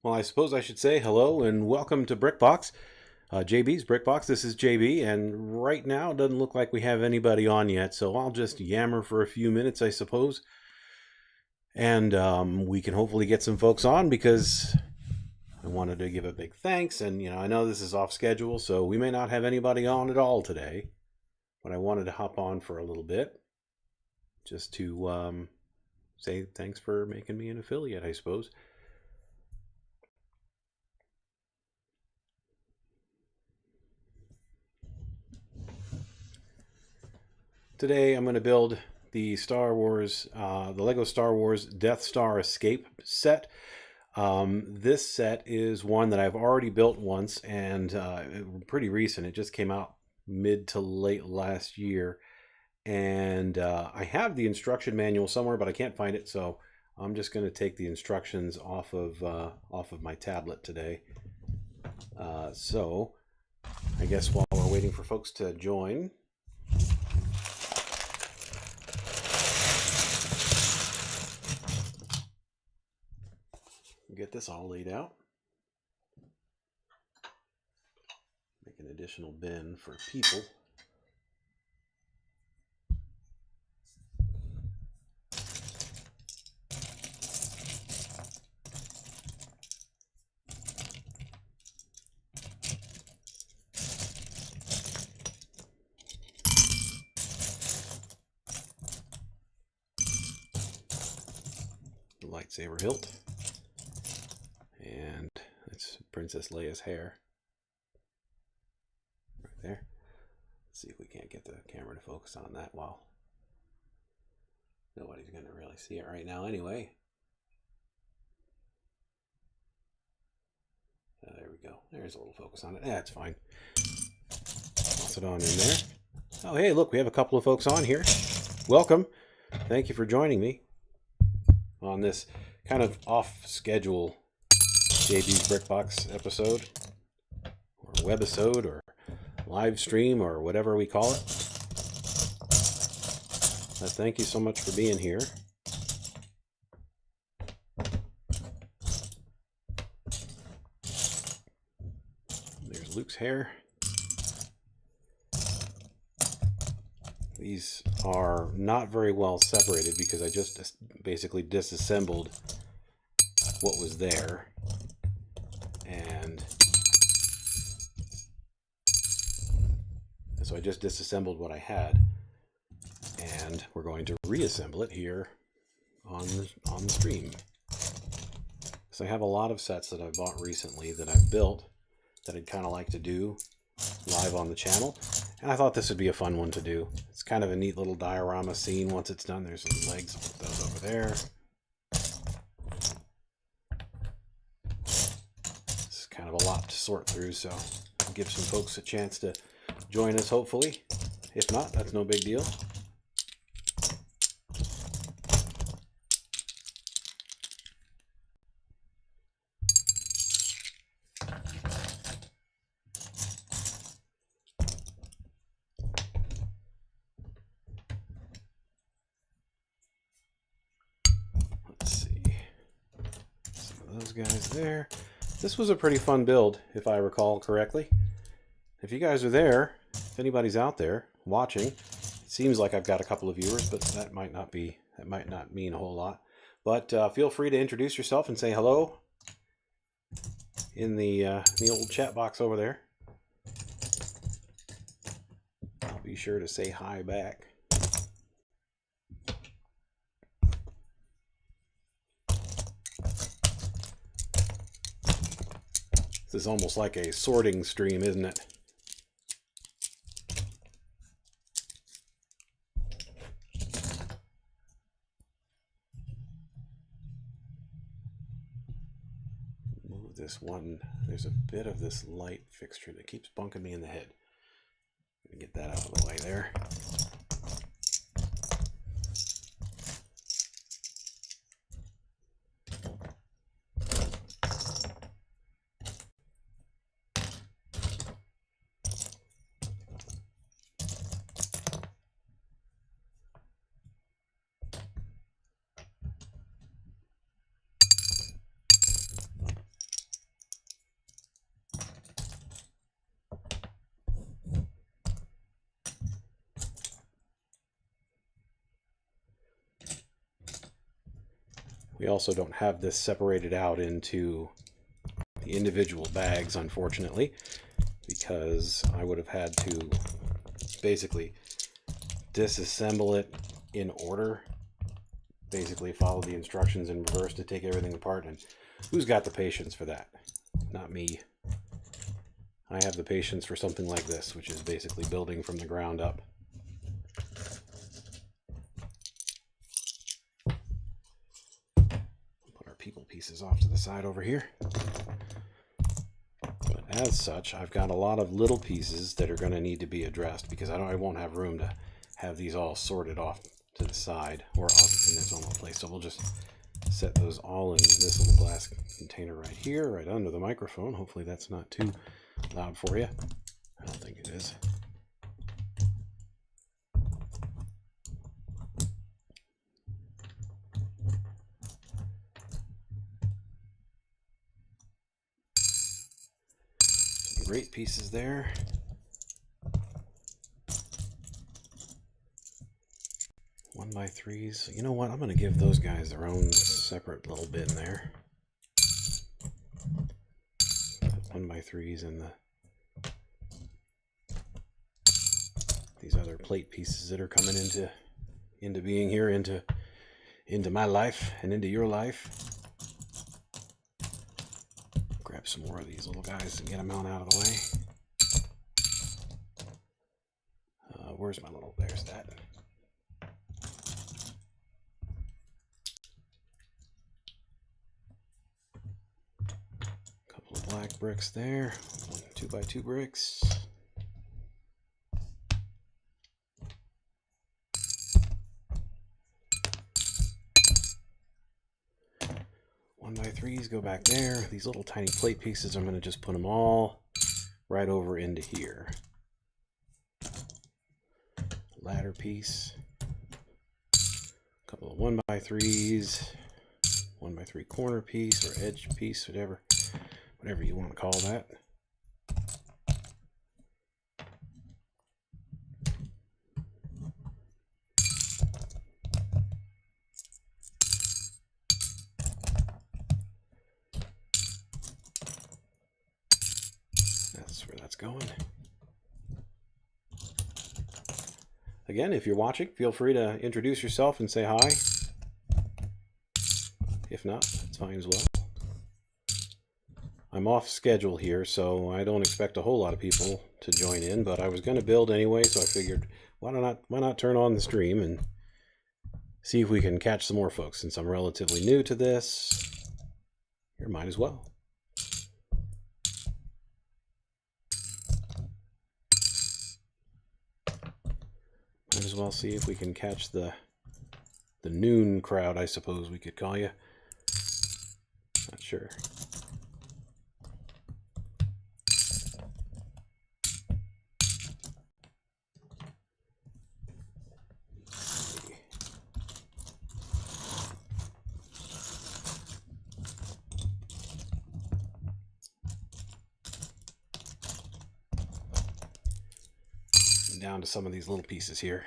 Well, I suppose I should say hello and welcome to BrickBox, JB's BrickBox. This is JB, and right now it doesn't look like we have anybody on yet, so I'll just yammer for a few minutes, I suppose. And we can hopefully get some folks on because I wanted to give a big thanks. And, I know this is off schedule, so we may not have anybody on at all today, but I wanted to hop on for a little bit just to say thanks for making me an affiliate, I suppose. Today I'm going to build the the Lego Star Wars Death Star Escape set. This set is one that I've already built once and pretty recent. It just came out mid to late last year. And I have the instruction manual somewhere, but I can't find it. So I'm just going to take the instructions off of my tablet today. So I guess while we're waiting for folks to join, get this all laid out. Make an additional bin for people. The lightsaber hilt. And it's Princess Leia's hair. Right there. Let's see if we can't get the camera to focus on that while nobody's going to really see it right now anyway. There we go. There's a little focus on it. That's fine. Toss it on in there. Oh, hey, look, we have a couple of folks on here. Welcome. Thank you for joining me on this kind of off-schedule JB's BrickBox episode, or webisode, or live stream, or whatever we call it. But thank you so much for being here. There's Luke's hair. These are not very well separated because I just basically disassembled what was there. And so I just disassembled what I had, and we're going to reassemble it here on the stream. So I have a lot of sets that I've bought recently that I've built that I'd kind of like to do live on the channel, and I thought this would be a fun one to do. It's kind of a neat little diorama scene. Once it's done, there's some legs. I'll put those over there. Kind of a lot to sort through, so I'll give some folks a chance to join us, hopefully. If not, that's no big deal. Let's see. Some of those guys there. This was a pretty fun build, if I recall correctly. If you guys are there, if anybody's out there watching, it seems like I've got a couple of viewers, but that might not mean a whole lot. But feel free to introduce yourself and say hello in the old chat box over there. I'll be sure to say hi back. This is almost like a sorting stream, isn't it? Move this one. There's a bit of this light fixture that keeps bunking me in the head. Let me get that out of the way there. We also don't have this separated out into the individual bags, unfortunately, because I would have had to basically disassemble it in order, basically follow the instructions in reverse to take everything apart, and who's got the patience for that? Not me. I have the patience for something like this, which is basically building from the ground up. Put our people pieces off to the side over here. But as such, I've got a lot of little pieces that are going to need to be addressed, because I won't have room to have these all sorted off to the side or up in its own place. So we'll just set those all in this little glass container right here, right under the microphone. Hopefully that's not too loud for you. I don't think it is. Some great pieces there. One by threes. You know what? I'm going to give those guys their own separate little bin there. Put 1x3s in these other plate pieces that are coming into being here, into my life and into your life. Grab some more of these little guys and get them out of the way. Where's my little? There's that. Couple of black bricks there. 2x2 bricks. One by threes go back there. These little tiny plate pieces, I'm going to just put them all right over into here. Ladder piece. A couple of 1x3s. 1x3 corner piece or edge piece, whatever you want to call that. That's where that's going. Again, if you're watching, feel free to introduce yourself and say hi. If not, that's fine as well. I'm off schedule here, so I don't expect a whole lot of people to join in, but I was going to build anyway, so I figured why not turn on the stream and see if we can catch some more folks. Since I'm relatively new to this, you might as well. Might as well see if we can catch the noon crowd, I suppose we could call you. Not sure. Down to some of these little pieces here.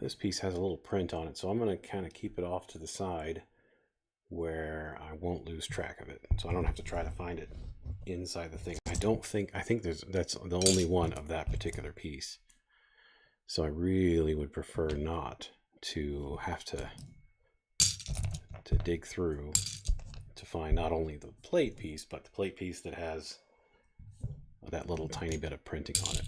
This piece has a little print on it, so I'm going to kind of keep it off to the side where I won't lose track of it, so I don't have to try to find it inside the thing. I think that's the only one of that particular piece, so I really would prefer not to have to dig through to find not only the plate piece, but the plate piece that has that little tiny bit of printing on it.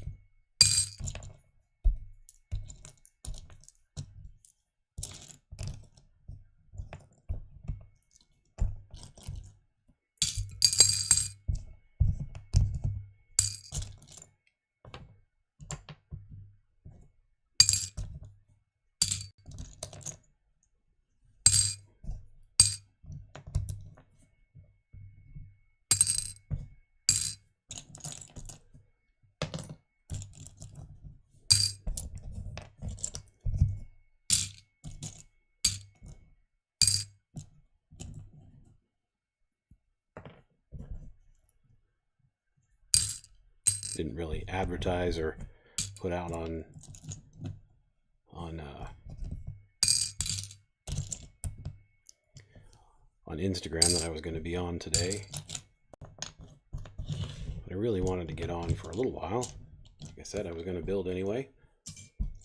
didn't really advertise or put out on Instagram that I was going to be on today. But I really wanted to get on for a little while. Like I said, I was going to build anyway.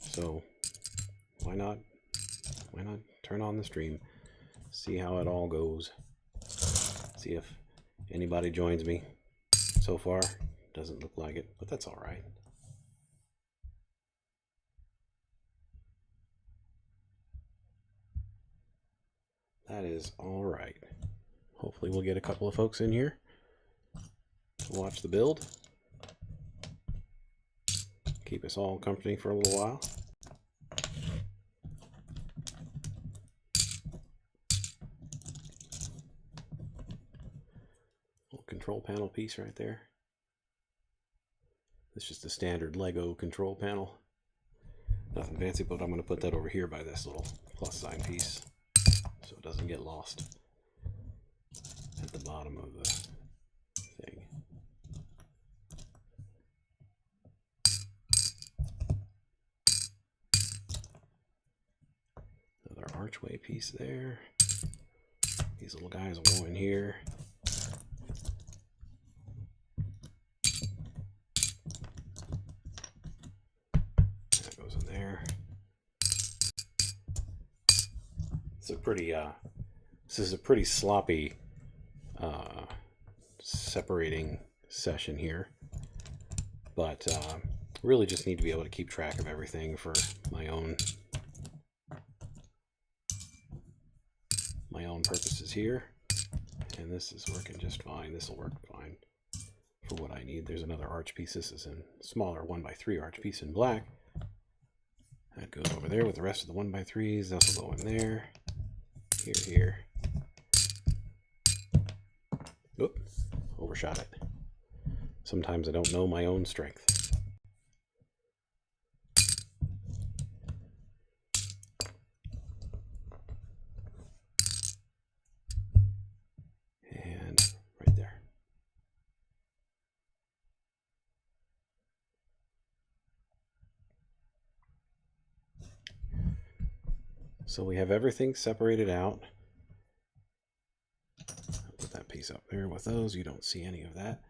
So why not turn on the stream, see how it all goes, see if anybody joins me. So far, doesn't look like it, but that's all right. That is all right. Hopefully we'll get a couple of folks in here to watch the build. Keep us all company for a little while. Little control panel piece right there. It's just a standard Lego control panel. Nothing fancy, but I'm going to put that over here by this little plus sign piece so it doesn't get lost at the bottom of the thing. Another archway piece there. These little guys will go in here. That goes in there. It's a pretty this is a pretty sloppy separating session here, but really just need to be able to keep track of everything for my own purposes here. And this is working just fine. This will work fine for what I need. There's another arch piece. This is a smaller 1x3 arch piece in black. That goes over there with the rest of the 1x3s. This will go in there. Here. Oop, overshot it. Sometimes I don't know my own strength. And right there. So we have everything separated out. I'll put that piece up there with those. You don't see any of that.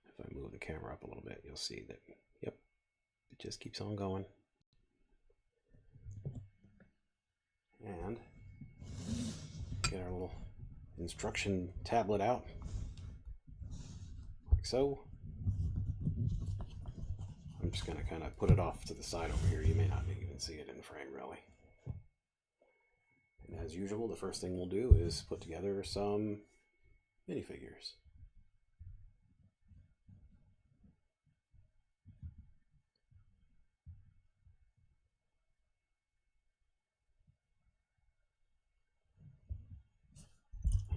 If I move the camera up a little bit, you'll see that, yep, it just keeps on going. And get our little instruction tablet out, like so. I'm just going to kind of put it off to the side over here. You may not even see it in frame, really. And as usual, the first thing we'll do is put together some minifigures.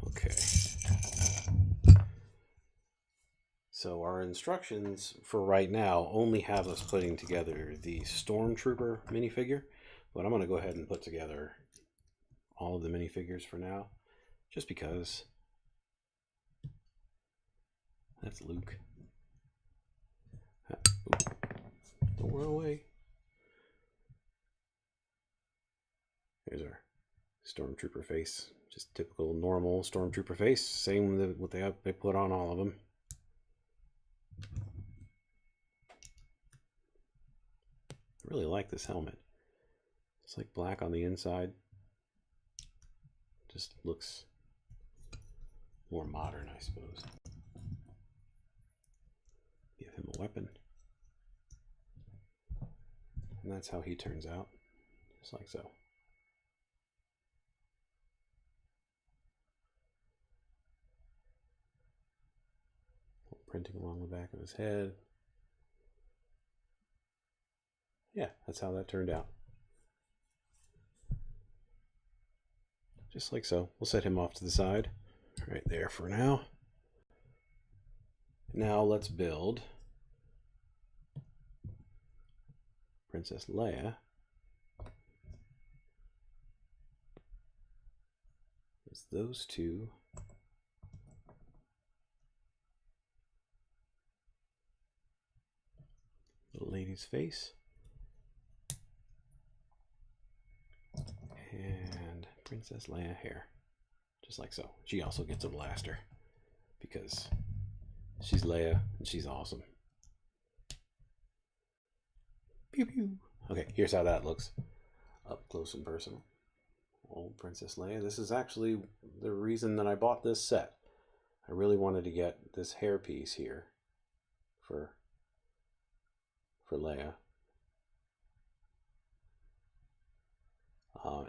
Okay. So our instructions for right now only have us putting together the Stormtrooper minifigure, but I'm going to go ahead and put together all of the minifigures for now, just because. That's Luke. Don't run away. There's our Stormtrooper face. Just typical normal Stormtrooper face. Same with what they put on all of them. I really like this helmet. It's like black on the inside. Just looks more modern, I suppose. Give him a weapon. And that's how he turns out. Just like so. Printing along the back of his head. Yeah, that's how that turned out. Just like so. We'll set him off to the side right there for now. Now let's build Princess Leia. It's those two. lady's face. And Princess Leia hair. Just like so. She also gets a blaster because she's Leia and she's awesome. Pew pew. Okay, here's how that looks up close and personal. Old Princess Leia. This is actually the reason that I bought this set. I really wanted to get this hairpiece here for Leia.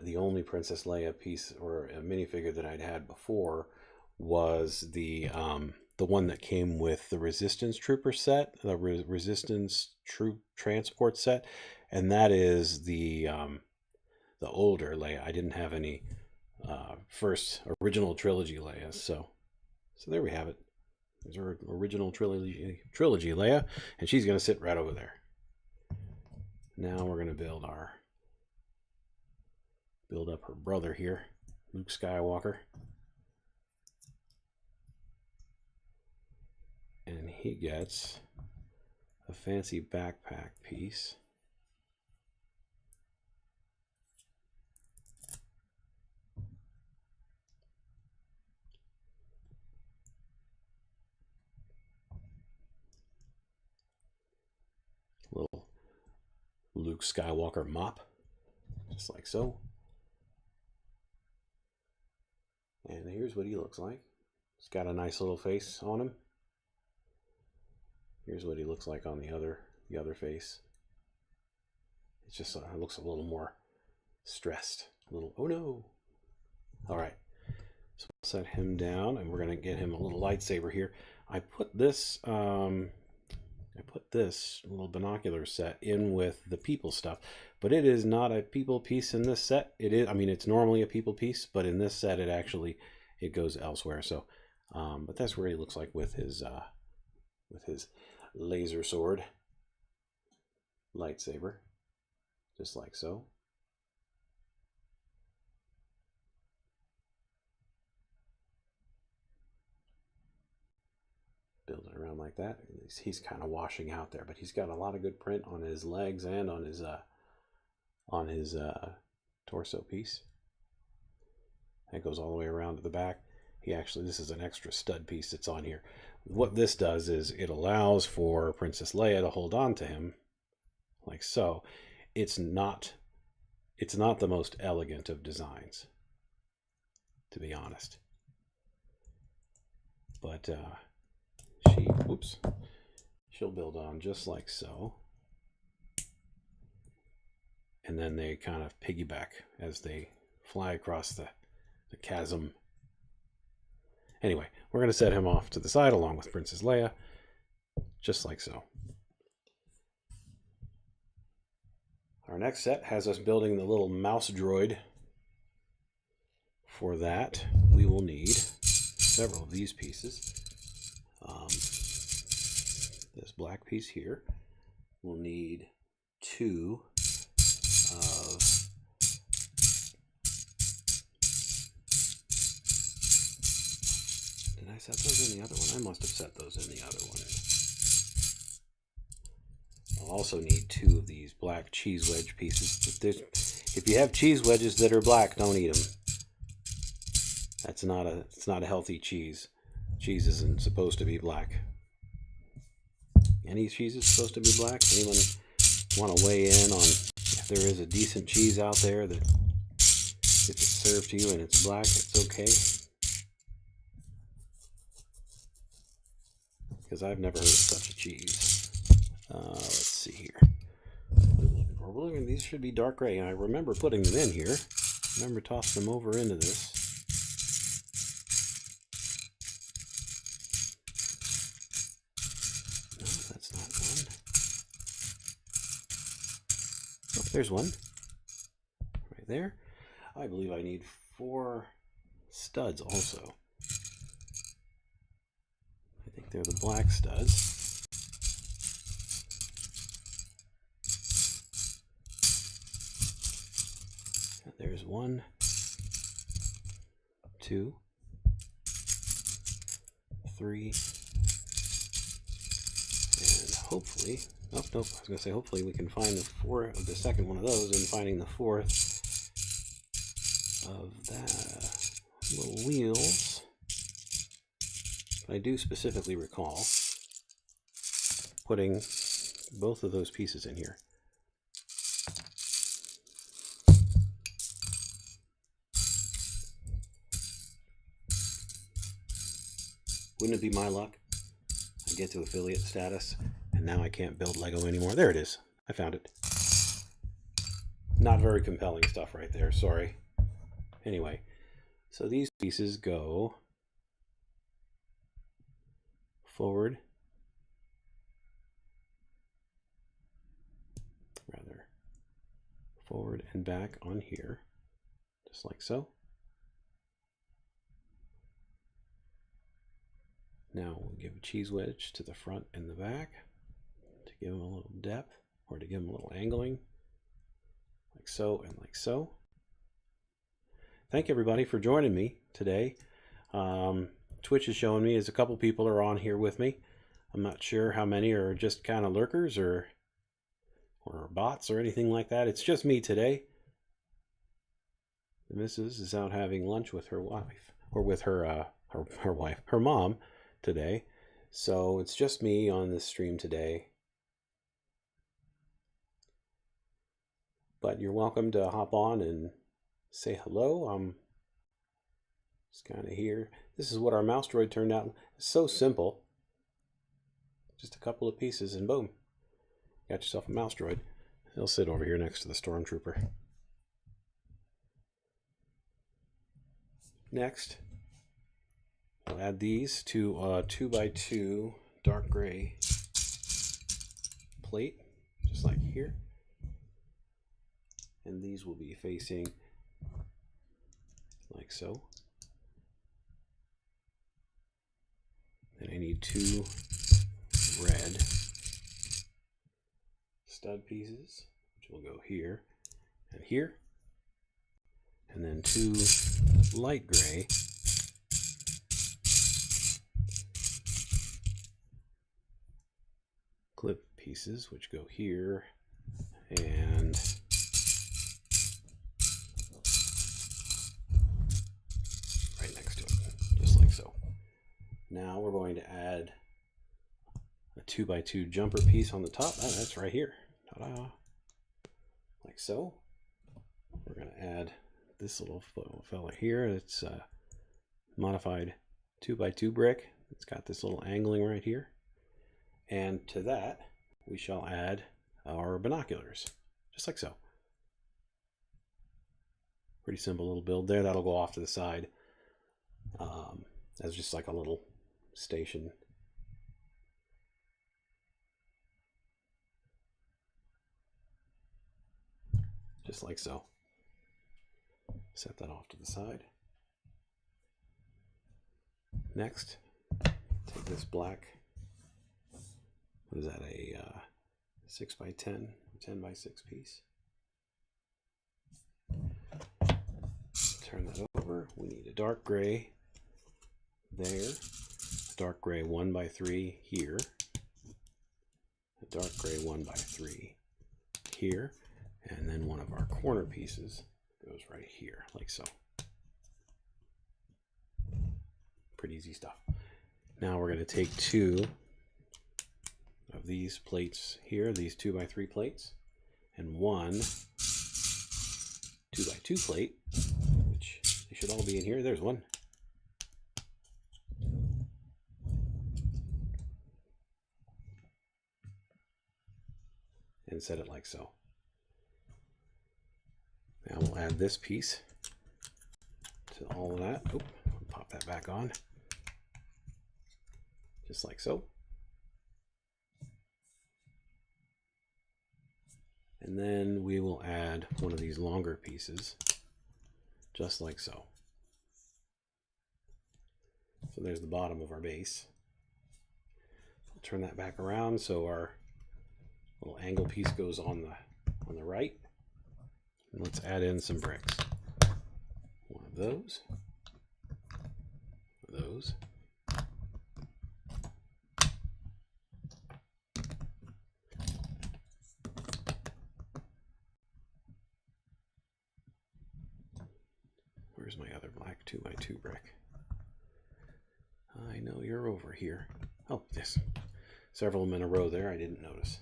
The only Princess Leia piece or a minifigure that I'd had before was the one that came with the Resistance Trooper set, the Resistance Troop Transport set, and that is the older Leia. I didn't have any first original trilogy Leia, so there we have it. There's our original trilogy Leia, and she's going to sit right over there. Now we're going to build up her brother here, Luke Skywalker. And he gets a fancy backpack piece. Little Luke Skywalker mop, just like so. And here's what he looks like. He's got a nice little face on him. Here's what he looks like on the other face. It's just it looks a little more stressed. A little, oh no. All right. So we'll set him down, and we're going to get him a little lightsaber here. I put this little binocular set in with the people stuff, but it is not a people piece in this set. It is, I mean, it's normally a people piece, but in this set it goes elsewhere. So, but that's where he looks like with his laser sword lightsaber, just like so. Build it around like that. He's kind of washing out there, but he's got a lot of good print on his legs and on his torso piece. That goes all the way around to the back. This is an extra stud piece that's on here. What this does is it allows for Princess Leia to hold on to him like so. It's not the most elegant of designs, to be honest. But she'll build on just like so. And then they kind of piggyback as they fly across the chasm. Anyway, we're going to set him off to the side along with Princess Leia, just like so. Our next set has us building the little mouse droid. For that, we will need several of these pieces. This black piece here. We'll need 2 of Did I set those in the other one? I must have set those in the other one. I'll also need 2 of these black cheese wedge pieces. If you have cheese wedges that are black, don't eat them. It's not a healthy cheese. Cheese isn't supposed to be black. Any cheese is supposed to be black? Anyone want to weigh in on if there is a decent cheese out there that if it's served to you and it's black, it's okay? Because I've never heard of such a cheese. Let's see here. What are we looking for? These should be dark gray. I remember putting them in here. I remember tossing them over into this. No, that's not one. Oh, there's one. Right there. I believe I need 4 studs also. I think they're the black studs. There's 1, 2, 3, and hopefully Oh, nope. I was going to say, hopefully we can find the second one of those, and finding the fourth of that little wheels. But I do specifically recall putting both of those pieces in here. Wouldn't it be my luck? I get to affiliate status, and now I can't build Lego anymore. There it is. I found it. Not very compelling stuff right there. Sorry. Anyway, so these pieces go forward, forward and back on here, just like so. Now we'll give a cheese wedge to the front and the back to give them a little depth, or to give them a little angling, like so and like so. Thank everybody for joining me today. Twitch is showing me as a couple people are on here with me. I'm not sure how many are just kind of lurkers or bots or anything like that. It's just me today. The missus is out having lunch with her wife, or with her mom today. So it's just me on this stream today. But you're welcome to hop on and say hello. I'm just kind of here. This is what our mouse droid turned out. It's so simple. Just a couple of pieces and boom. Got yourself a mouse droid. He'll sit over here next to the stormtrooper. Next, I'll add these to a 2x2 dark gray plate, just like here. And these will be facing like so. And I need 2 red stud pieces, which will go here and here. And then 2 light gray clip pieces, which go here and right next to it, just like so. Now we're going to add a 2x2 jumper piece on the top. Oh, that's right here. Ta-da! Like so. We're going to add this little fella here. It's a modified 2x2 brick. It's got this little angling right here. And to that, we shall add our binoculars, just like so. Pretty simple little build there. That'll go off to the side as just like a little station. Just like so. Set that off to the side. Next, take this black, what is that, a 6x10, 10x6 piece. Turn that over. We need a dark gray there, a dark gray 1x3 here, a dark gray 1x3 here, and then one of our corner pieces goes right here, like so. Pretty easy stuff. Now we're going to take 2 of these plates here, these 2x3 plates, and 1 2x2 plate, which they should all be in here. There's one. And set it like so. Now we'll add this piece to all of that. Oh, pop that back on. Just like so. And then we will add one of these longer pieces, just like so. So there's the bottom of our base. I'll turn that back around so our little angle piece goes on the right. And let's add in some bricks. One of those. Where's my other black 2x2 brick? I know you're over here. Oh, yes. Several of them in a row there. I didn't notice.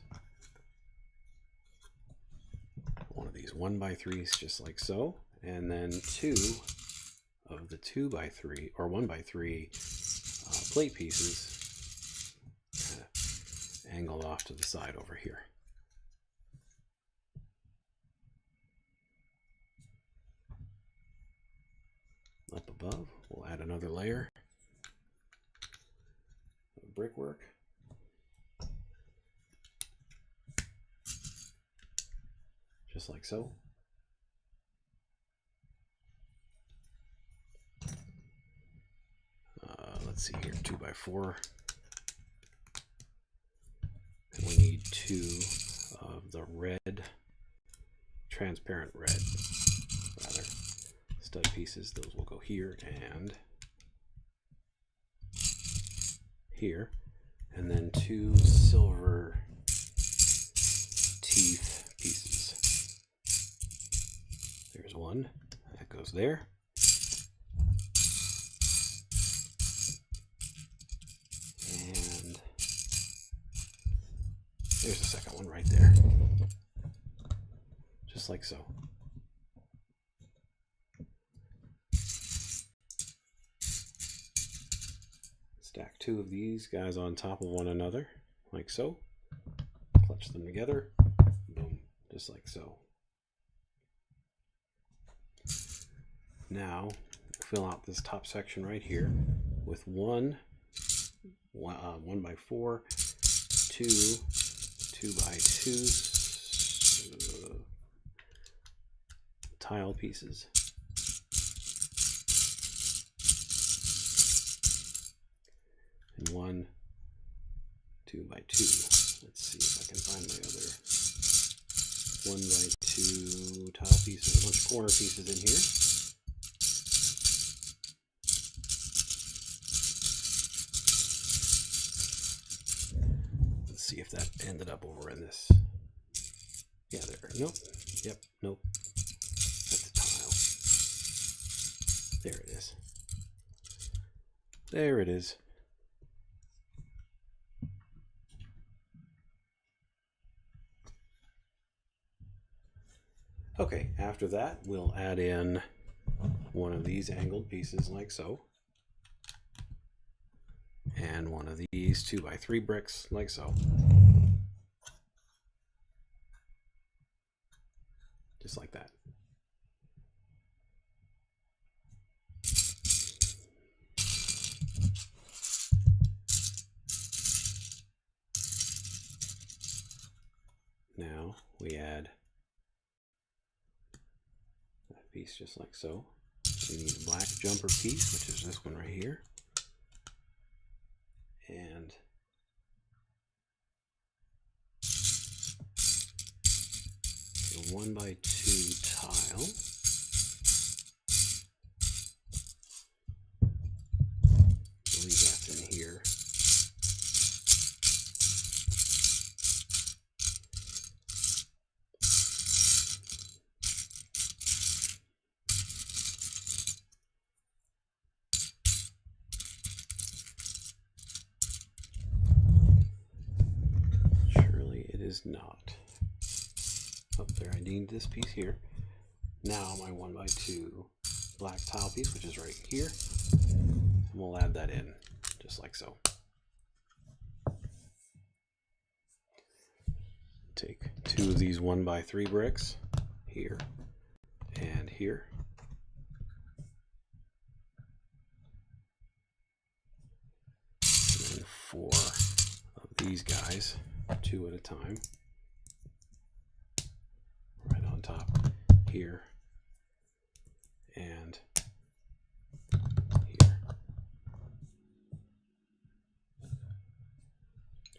One of these 1x3s just like so. And then 2 of the 2x3 or 1x3 plate pieces kind of angled off to the side over here. Up above, we'll add another layer of brickwork. Just like so. Let's see here, 2x4. And we need 2 of the red, transparent red, rather, stud pieces. Those will go here and here. And then 2 silver teeth pieces. There's one. That goes there. And there's the second one right there. Just like so. Stack 2 of these guys on top of one another, like so. Clutch them together. Boom. Just like so. Now, fill out this top section right here with 1 1x4, 2 2x2 tile pieces. And 1 2x2. Let's see if I can find my other 1x2 tile pieces. A bunch of corner pieces in here. See if that ended up over in this. Yeah, there. Nope. Yep. Nope. That's a tile. There it is. There it is. Okay, after that, we'll add in one of these angled pieces like so. And one of these 2x3 bricks like so. Just like that. Now we add that piece just like so. We need a black jumper piece, which is this one right here. And a 1x2 tile. I believe that's in here. Is not. Oh, there, I need this piece here. Now my 1x2 black tile piece, which is right here, and we'll add that in just like so. Take 2 of these 1x3 bricks here and here. And then 4 of these guys, 2 at a time, right on top here and here.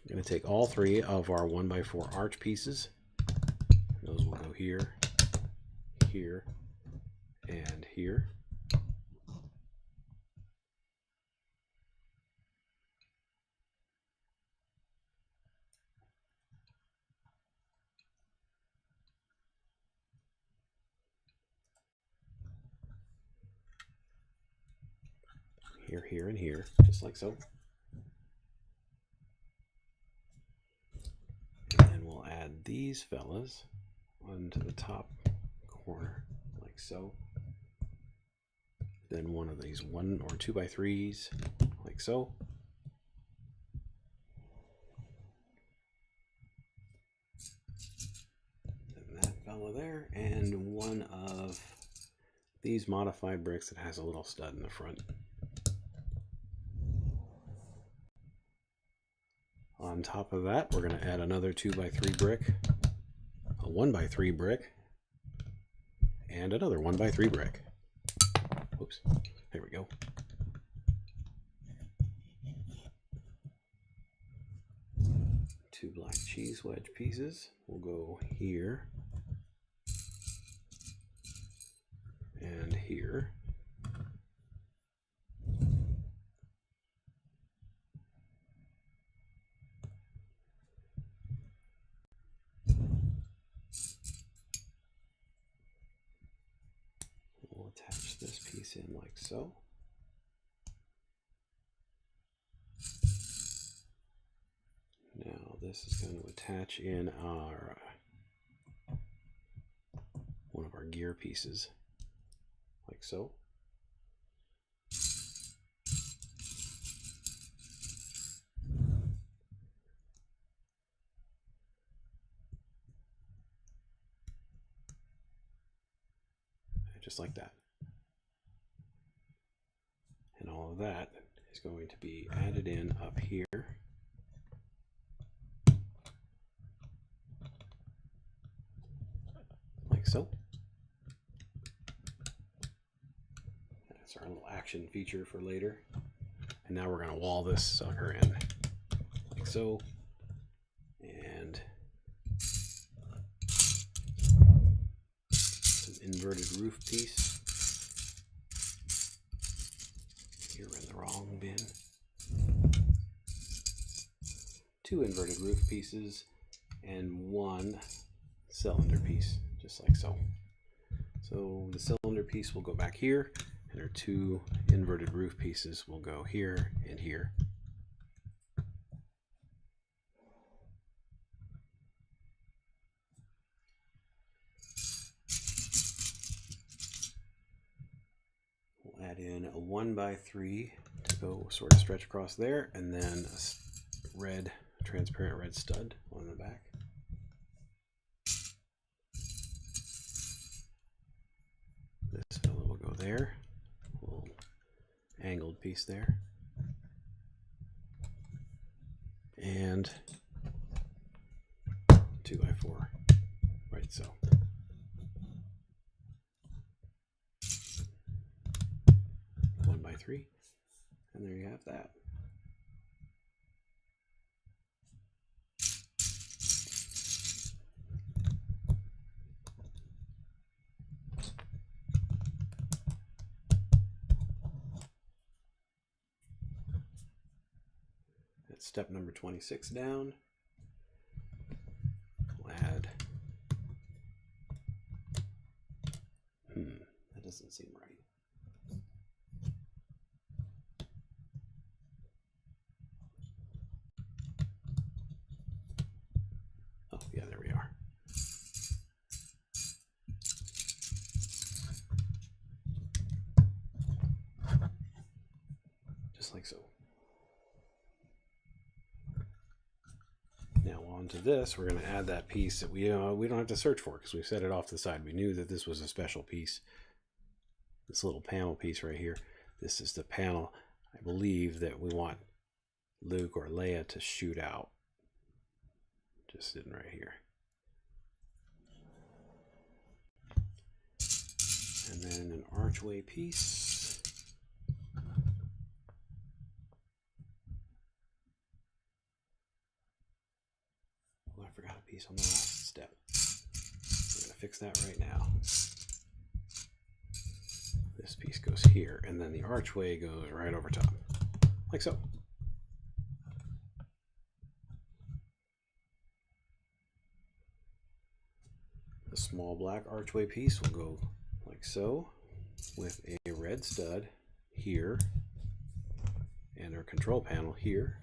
I'm going to take all 3 of our 1x4 arch pieces. Those will go here, here, and here. here, here, and here, just like so. And then we'll add these fellas onto the top corner, like so. Then one of these 1 or 2 by 3s, like so. And that fella there, and one of these modified bricks that has a little stud in the front. On top of that, we're going to add another 2 by 3 brick, a 1 by 3 brick, and another 1 by 3 brick. Oops, there we go. Two black cheese wedge pieces will go here and here. We'll attach this piece in like so. Now this is going to attach in our one of our gear pieces, like so. Just like that. And all of that is going to be added in up here. Like so. That's our little action feature for later. And now we're going to wall this sucker in like so. And some inverted roof piece. You're in the wrong bin. 2 inverted roof pieces and 1 cylinder piece, just like so. So the cylinder piece will go back here, and our 2 inverted roof pieces will go here and here. We'll add in a 1 by 3 to go sort of stretch across there, and then a red, transparent red stud on the back. This fellow will go there, a little angled piece there, and 2 by 4, right so. By 3, and there you have that. That's step number 26 down. We'll add, that doesn't seem right. Yeah, there we are. Just like so. Now onto this, we're going to add that piece that we don't have to search for because we set it off to the side. We knew that this was a special piece. This little panel piece right here. This is the panel, I believe, that we want Luke or Leia to shoot out. Just sitting right here. And then an archway piece. Oh, I forgot a piece on the last step. We're going to fix that right now. This piece goes here, and then the archway goes right over top, like so. The small black archway piece will go like so, with a red stud here and our control panel here.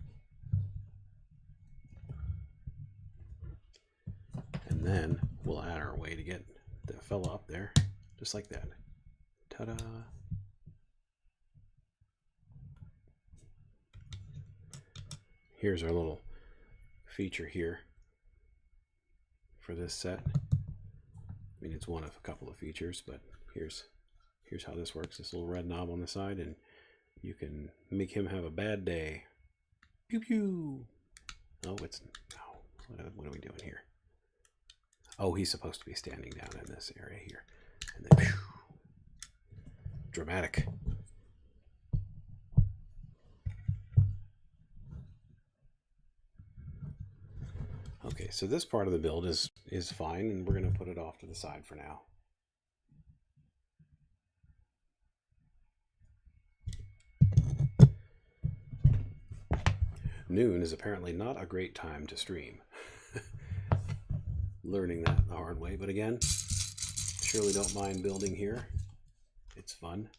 And then we'll add our way to get the fella up there, just like that. Ta-da! Here's our little feature here for this set. I mean, it's one of a couple of features, but here's how this works. This little red knob on the side, and you can make him have a bad day. Pew pew! Oh, it's no. What are we doing here? Oh, he's supposed to be standing down in this area here, and then pew, dramatic. Okay, so this part of the build is fine, and we're going to put it off to the side for now. Noon is apparently not a great time to stream. Learning that the hard way, but again, surely don't mind building here. It's fun.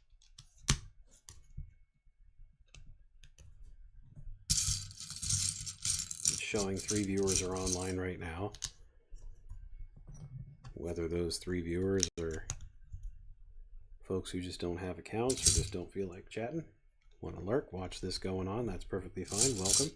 It's showing 3 viewers are online right now. Whether those 3 viewers are folks who just don't have accounts or just don't feel like chatting, want to lurk, watch this going on, that's perfectly fine. Welcome.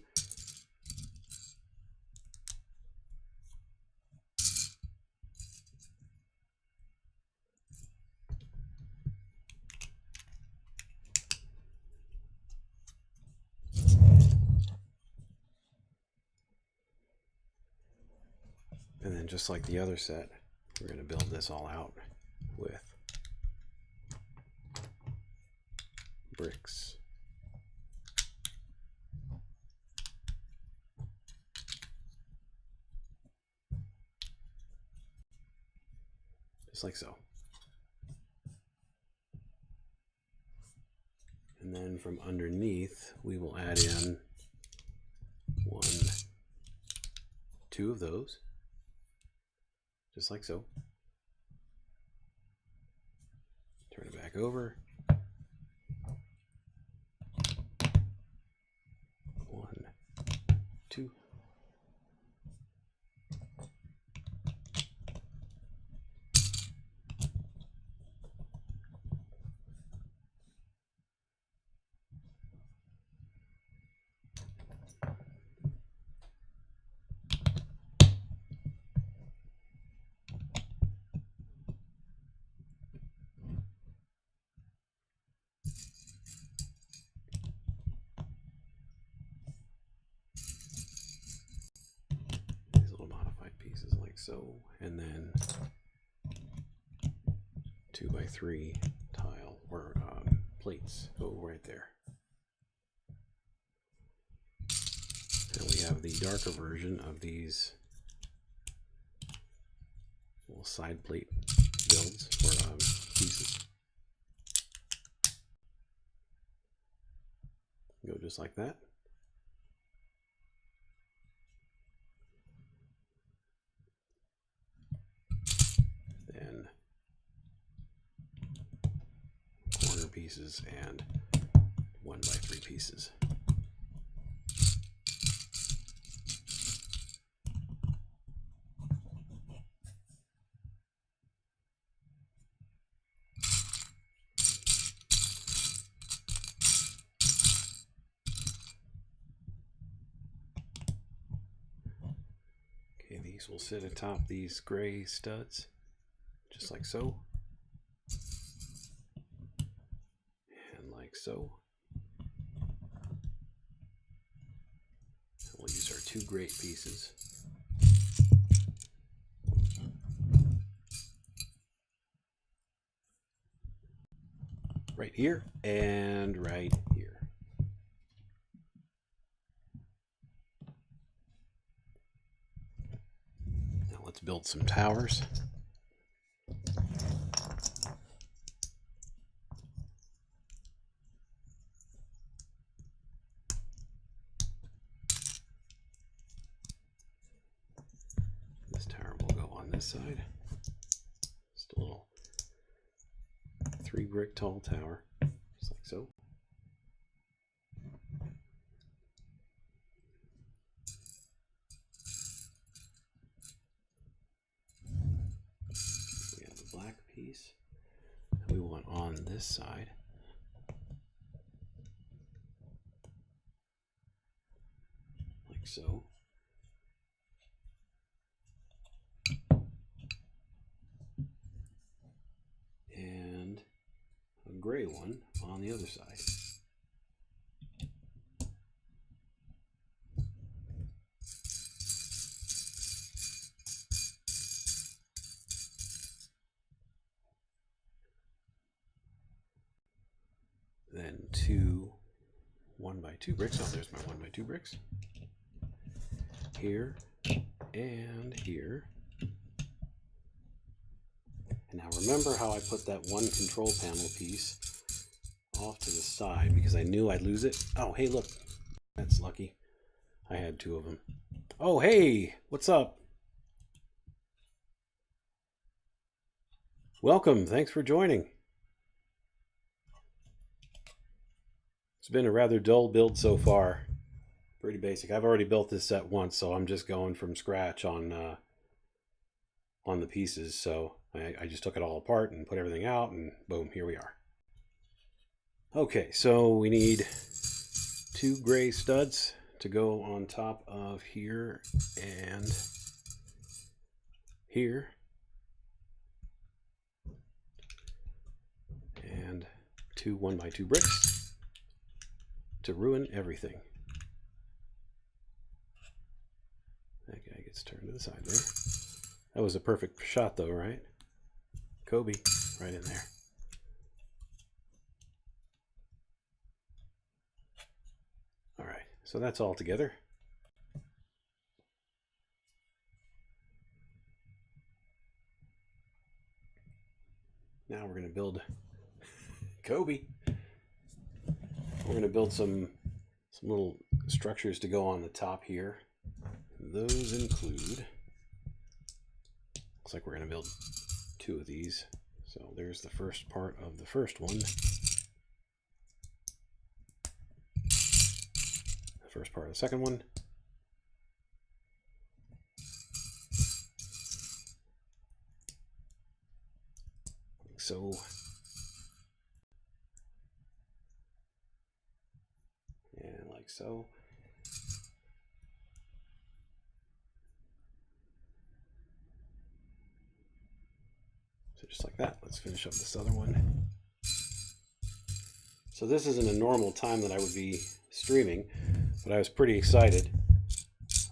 And then just like the other set, we're going to build this all out with bricks. Just like so. And then from underneath, we will add in 1, 2 of those. Just like so. Turn it back over. 1, 2. So, and then 2x3 tile or plates go right there. And we have the darker version of these little side plate builds or pieces. Go just like that. Then corner pieces and 1x3 pieces. Okay, these will sit atop these gray studs, just like so. And like so. And we'll use our 2 great pieces. Right here and right here. Now let's build some towers. This tower will go on this side. Just a little 3 brick tall tower, just like so. piece we want on this side. Like so. And a gray one on the other side. Then two 1x2 bricks. Oh, there's my 1x2 bricks. Here and here. And now remember how I put that one control panel piece off to the side because I knew I'd lose it? Oh, hey, look. That's lucky. I had two of them. Oh, hey, what's up? Welcome. Thanks for joining. It's been a rather dull build so far. Pretty basic. I've already built this set once, so I'm just going from scratch on the pieces. So I just took it all apart and put everything out, and boom, here we are. Okay, so we need two gray studs to go on top of here and here. And two 1x2 bricks to ruin everything. That guy gets turned to the side there. That was a perfect shot though, right? Kobe, right in there. All right, so that's all together. Now we're going to build Kobe. We're going to build some little structures to go on the top here. Those include, looks like we're going to build two of these. So there's the first part of the first one. The first part of the second one. Like so. And like so. So just like that, let's finish up this other one. So this isn't a normal time that I would be streaming, but I was pretty excited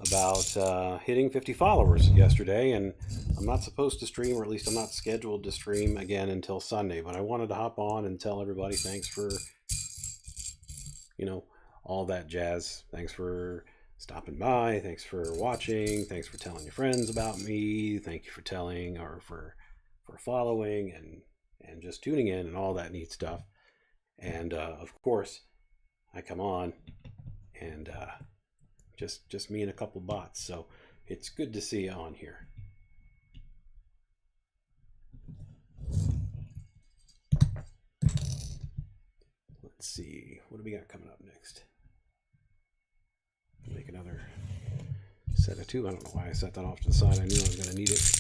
about hitting 50 followers yesterday, and I'm not supposed to stream, or at least I'm not scheduled to stream again until Sunday, but I wanted to hop on and tell everybody thanks for, you know, all that jazz. Thanks for stopping by, thanks for watching, thanks for telling your friends about me, thank you for telling, or for following and just tuning in and all that neat stuff. And of course I come on and just me and a couple bots, so it's good to see you on here. Let's see, what do we got coming up next? Make another set of two. I don't know why I set that off to the side. I knew I was going to need it.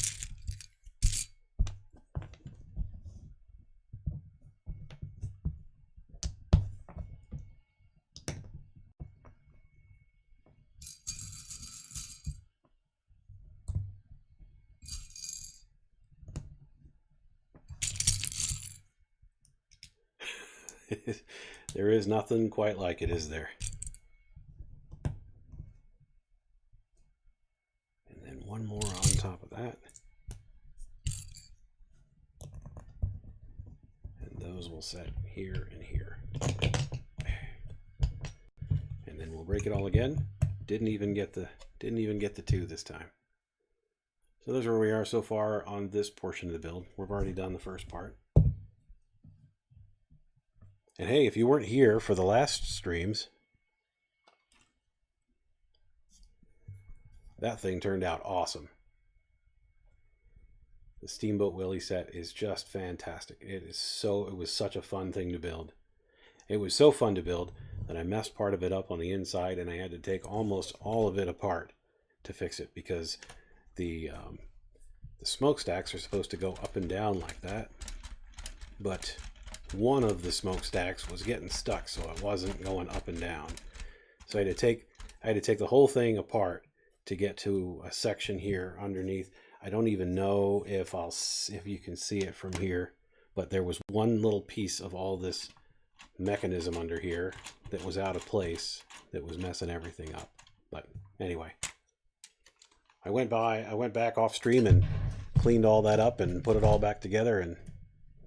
There is nothing quite like it, is there? And then one more on top of that. And those will set here and here. And then we'll break it all again. Didn't even get the two this time. So those are where we are so far on this portion of the build. We've already done the first part. And hey, if you weren't here for the last streams, that thing turned out awesome. The Steamboat Willie set is just fantastic. It was such a fun thing to build. It was so fun to build that I messed part of it up on the inside, and I had to take almost all of it apart to fix it because the The smokestacks are supposed to go up and down like that, but one of the smokestacks was getting stuck, so it wasn't going up and down. So I had to take the whole thing apart to get to a section here underneath. I don't even know if you can see it from here, but there was one little piece of all this mechanism under here that was out of place, that was messing everything up. But anyway, I went back off stream and cleaned all that up and put it all back together, and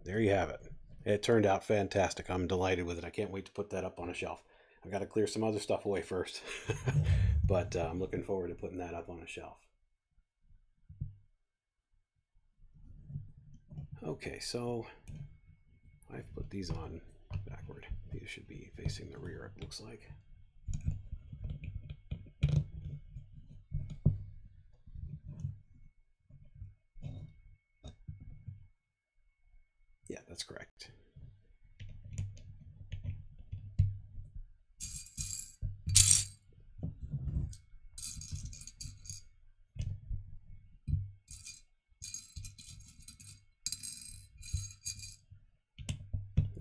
there you have it. It turned out fantastic. I'm delighted with it. I can't wait to put that up on a shelf. I've got to clear some other stuff away first, but I'm looking forward to putting that up on a shelf. Okay, so I've put these on backward. These should be facing the rear, it looks like. Yeah, that's correct.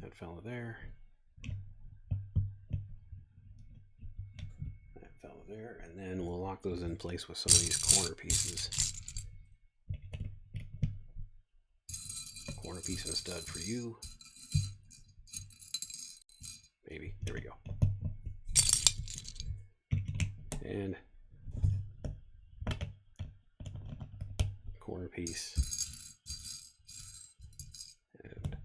That fella there. That fella there. And then we'll lock those in place with some of these corner pieces. Corner piece and a stud for you. Maybe. There we go. And corner piece and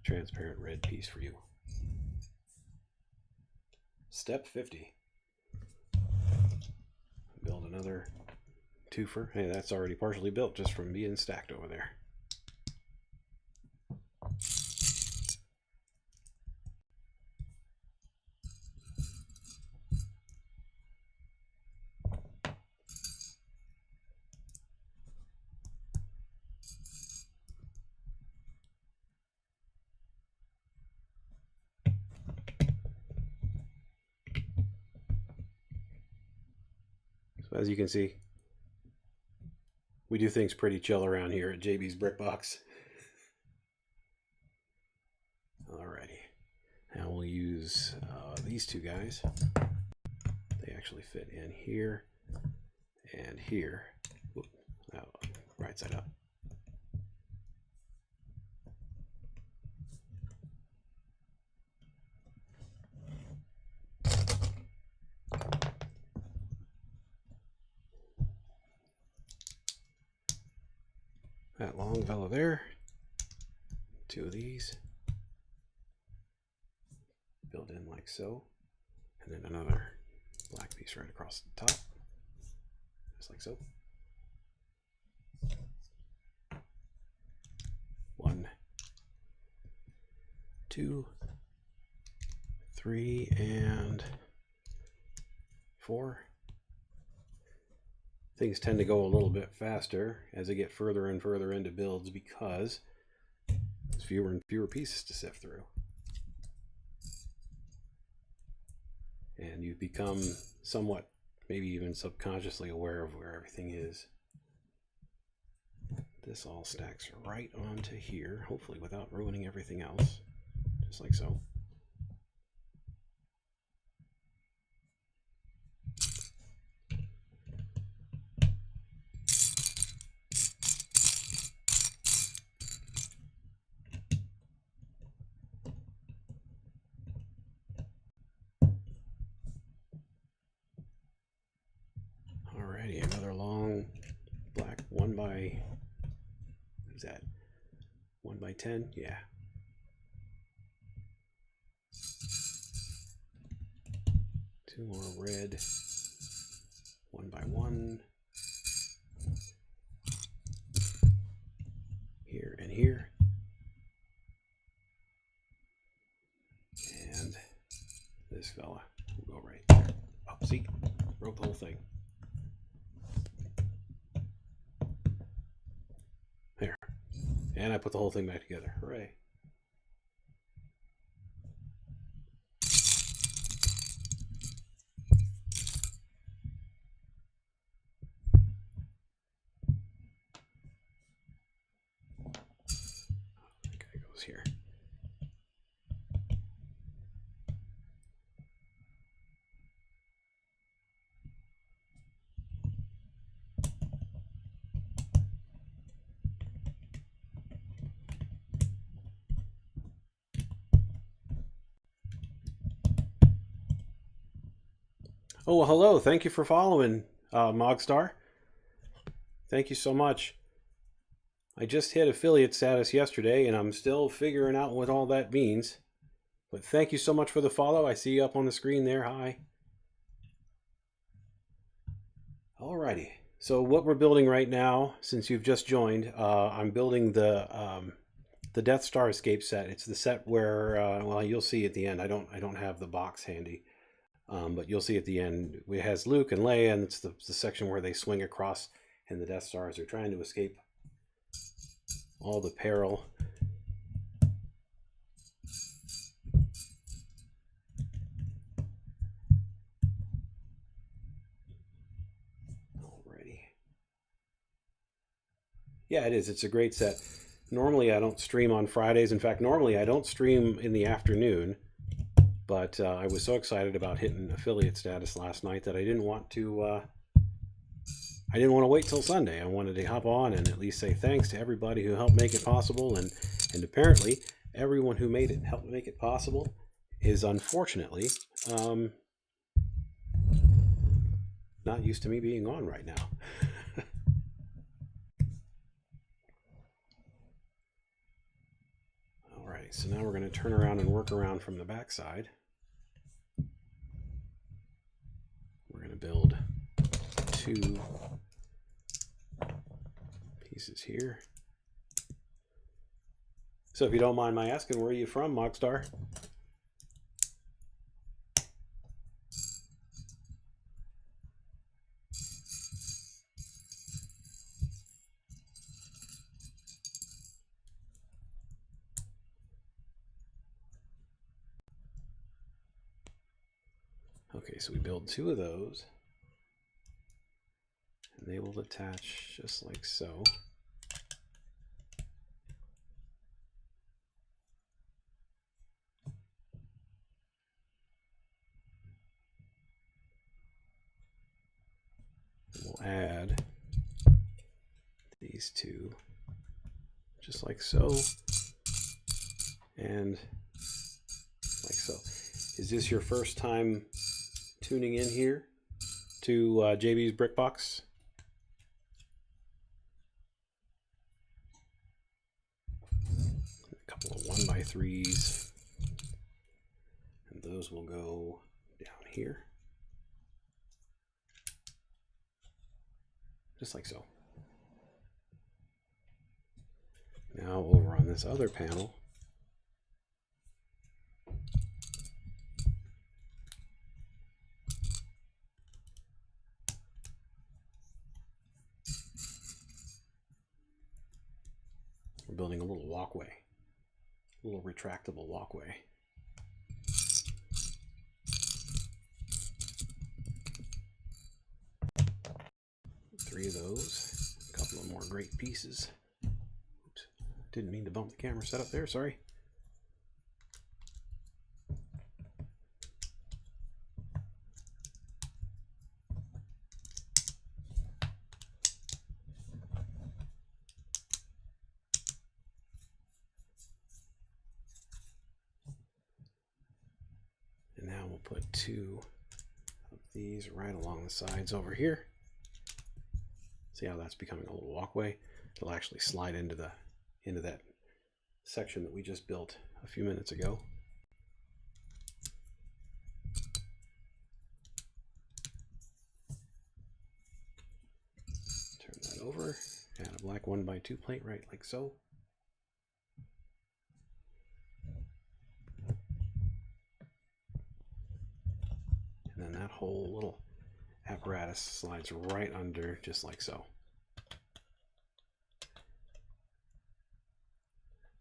transparent red piece for you. Step 50. Build another twofer. Hey, that's already partially built just from being stacked over there. As you can see, we do things pretty chill around here at JB's BrickBox. Alrighty, now we'll use these two guys. They actually fit in here and here. Oop, right side up. That long fella there, two of these, build in like so, and then another black piece right across the top, just like so. 1, 2, 3, and 4. Things tend to go a little bit faster as they get further and further into builds because there's fewer and fewer pieces to sift through. And you become somewhat, maybe even subconsciously aware of where everything is. This all stacks right onto here, hopefully without ruining everything else, just like so. Alrighty, another long black 1 by, what is that? 1 by 10? Yeah. Two more red 1 by 1. Here and here. And this fella will go right there. Oh, see? Broke the whole thing. There. And I put the whole thing back together. Hooray. Oh, well, hello. Thank you for following, Mogstar. Thank you so much. I just hit affiliate status yesterday, and I'm still figuring out what all that means. But thank you so much for the follow. I see you up on the screen there. Hi. Alrighty. So what we're building right now, since you've just joined, I'm building the Death Star escape set. It's the set where, well, you'll see at the end. I don't have the box handy. But you'll see at the end, it has Luke and Leia, and it's the section where they swing across and the Death Stars are trying to escape all the peril. Alrighty. Yeah, it is. It's a great set. Normally, I don't stream on Fridays. In fact, normally I don't stream in the afternoon. But I was so excited about hitting affiliate status last night that I didn't want to wait till Sunday. I wanted to hop on and at least say thanks to everybody who helped make it possible, and apparently everyone who helped make it possible is unfortunately not used to me being on right now. Alright, so now we're going to turn around and work around from the back side. We're going to build 2 pieces here. So if you don't mind my asking, where are you from, Mogstar? Okay, so we build 2 of those, and they will attach just like so. And we'll add these 2 just like so, and like so. Is this your first time tuning in here to JB's BrickBox? A couple of 1x3s, and those will go down here, just like so. Now over on this other panel, we're building a little walkway, a little retractable walkway. Three of those, a couple of more great pieces. Oops, didn't mean to bump the camera setup there, sorry. And now we'll put 2 of these right along the sides over here. See how that's becoming a little walkway? It'll actually slide into that section that we just built a few minutes ago. Turn that over, add a black 1x2 plate right like so. And then that whole little apparatus slides right under just like so.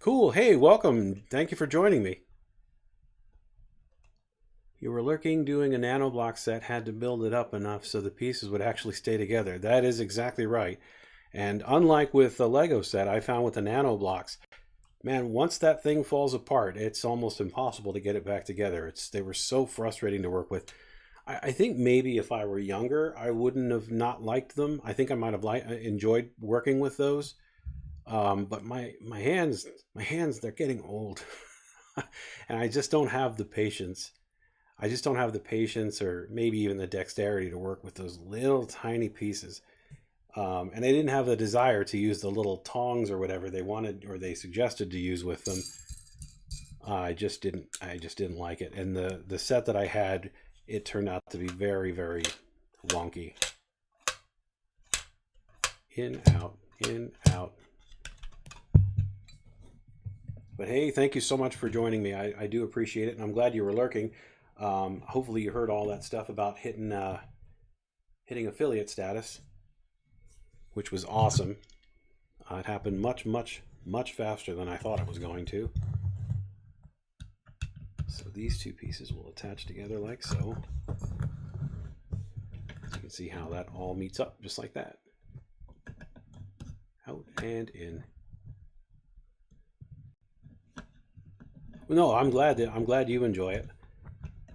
Cool. Hey, welcome. Thank you for joining me. You were lurking, doing a nanoblock set, had to build it up enough so the pieces would actually stay together. That is exactly right. And unlike with the Lego set, I found with the nanoblocks, man, once that thing falls apart, it's almost impossible to get it back together. They were so frustrating to work with. I think maybe if I were younger, I wouldn't have not liked them. I think I might have enjoyed working with those. But my hands, they're getting old. And I just don't have the patience. I just don't have the patience or maybe even the dexterity to work with those little tiny pieces. And I didn't have the desire to use the little tongs or whatever they wanted or they suggested to use with them. I just didn't like it. And the set that I had, it turned out to be very, very wonky. In, out, in, out. But hey, thank you so much for joining me. I do appreciate it, and I'm glad you were lurking. Hopefully you heard all that stuff about hitting affiliate status, which was awesome. It happened much, much, much faster than I thought it was going to. So these two pieces will attach together like so. You can see how that all meets up just like that. Out and in. No, I'm glad you enjoy it.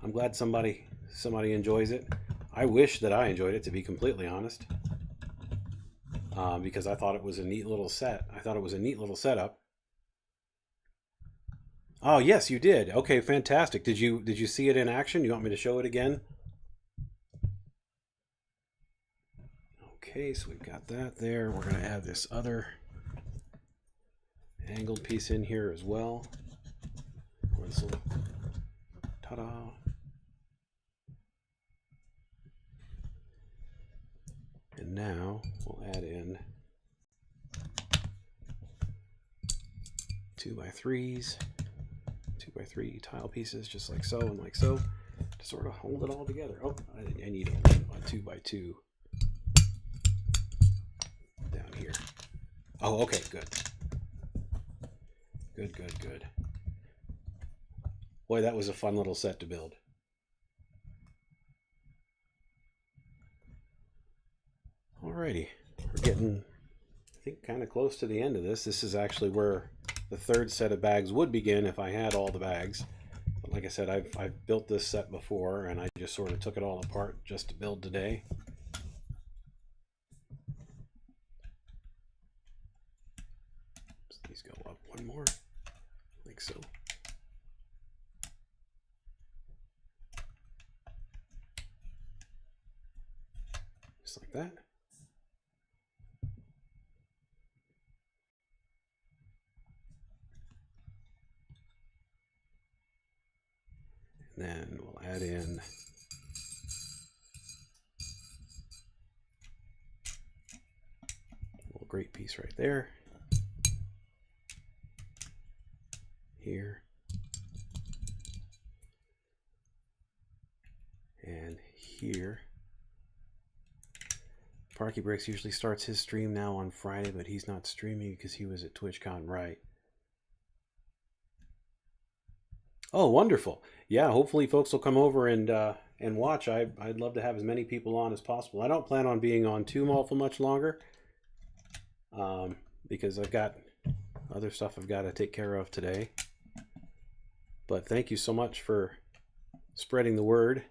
I'm glad somebody enjoys it. I wish that I enjoyed it, to be completely honest, because I thought it was a neat little set. I thought it was a neat little setup. Oh yes, you did. Okay, fantastic. Did you see it in action? You want me to show it again? Okay, so we've got that there. We're going to add this other angled piece in here as well. Ta-da! And now we'll add in 2x3s, 2x3 tile pieces, just like so and like so, to sort of hold it all together. Oh, I need a 2x2 down here. Oh, okay, good. Good. Boy, that was a fun little set to build. Alrighty, we're getting, I think, kind of close to the end of this. This is actually where the third set of bags would begin if I had all the bags. But like I said, I've built this set before, and I just sort of took it all apart just to build today. So these go up one more, like so. Just like that. And then we'll add in a little great piece right there. Here. And here. Parky Bricks usually starts his stream now on Friday, but he's not streaming because he was at TwitchCon, right? Oh, wonderful. Yeah, hopefully folks will come over and watch. I'd love to have as many people on as possible. I don't plan on being on too awful much longer because I've got other stuff I've got to take care of today. But thank you so much for spreading the word.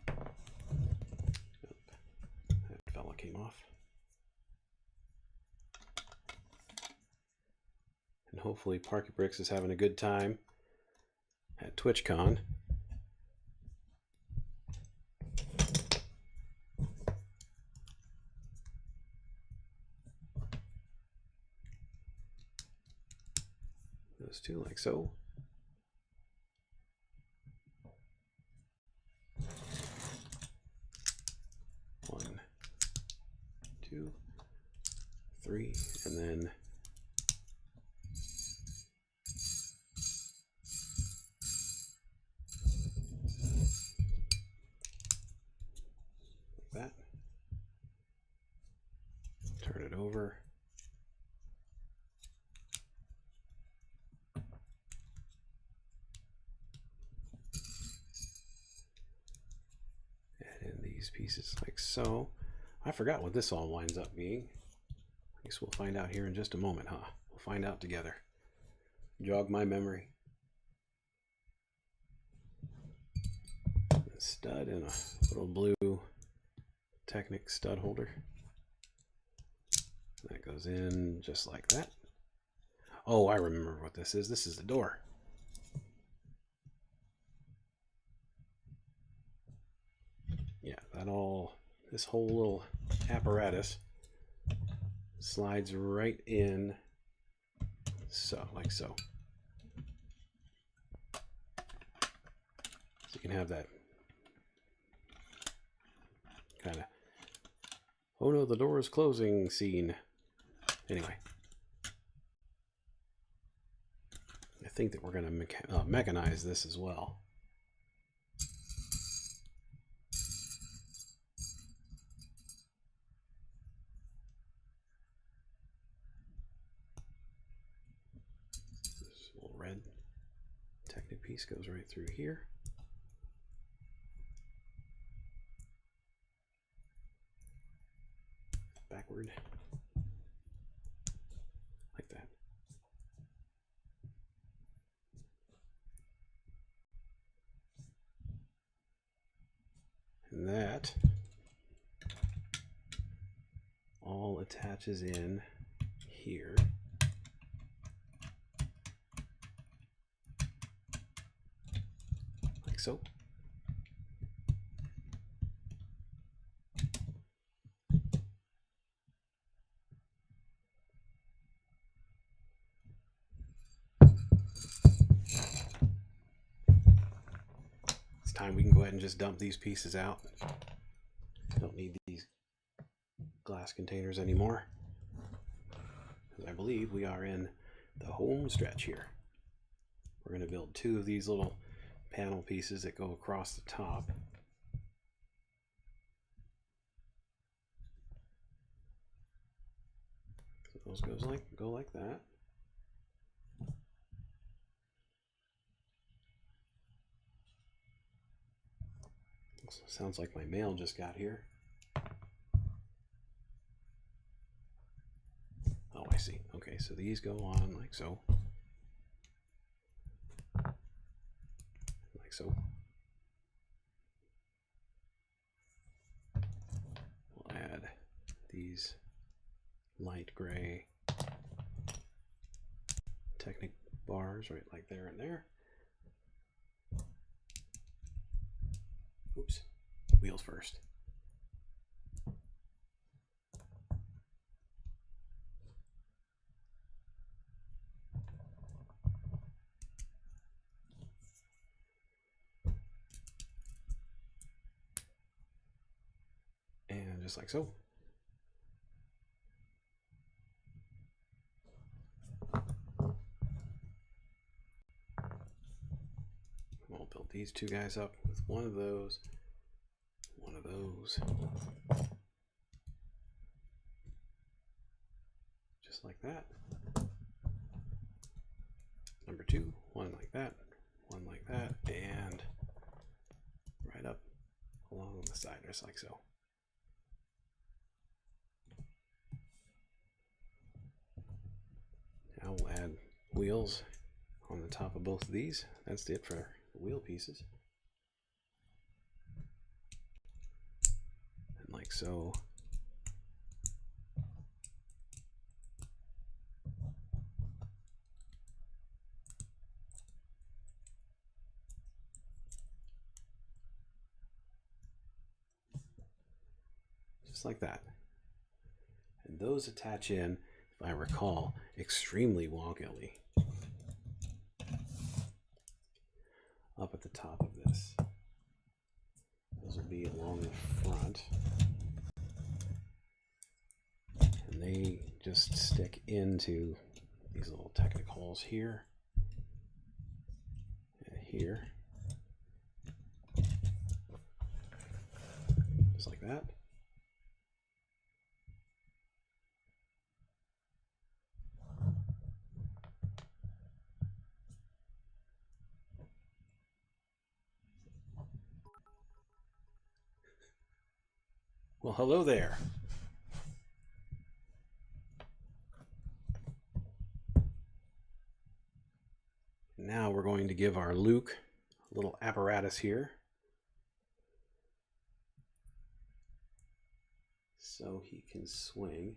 That fella came off. And hopefully Parky Bricks is having a good time at TwitchCon. Those two like so. One, two, three, and then that. Turn it over. Add in these pieces like so. I forgot what this all winds up being. I guess we'll find out here in just a moment, huh? We'll find out together. Jog my memory. A stud and a little blue Technic stud holder. That goes in just like that. Oh, I remember what this is. This is the door. this whole little apparatus slides right in, so, like so. So you can have that kind of, oh no, the door is closing scene. Anyway, I think that we're going to mechanize this as well. This little red Technic piece goes right through here. Backward. Like that. And that all attaches in here. Like so. It's time we can go ahead and just dump these pieces out. Don't need these glass containers anymore, because I believe we are in the home stretch here. We're going to build two of these little panel pieces that go across the top. So those go like that. Sounds like my mail just got here. Oh, I see. Okay, so these go on like so. Like so. We'll add these light gray Technic bars right like there and there. Oops, wheels first. And just like so. We'll build these two guys up with one of those. Just like that. Number two, one like that, and right up along the side, just like so. Now we'll add wheels on the top of both of these. That's it for the wheel pieces. And like so. Just like that. And those attach in, if I recall, extremely wonkily. Up at the top of this. Those will be along the front. And they just stick into these little Technic holes here and here. Just like that. Well, hello there. Now we're going to give our Luke a little apparatus here, so he can swing.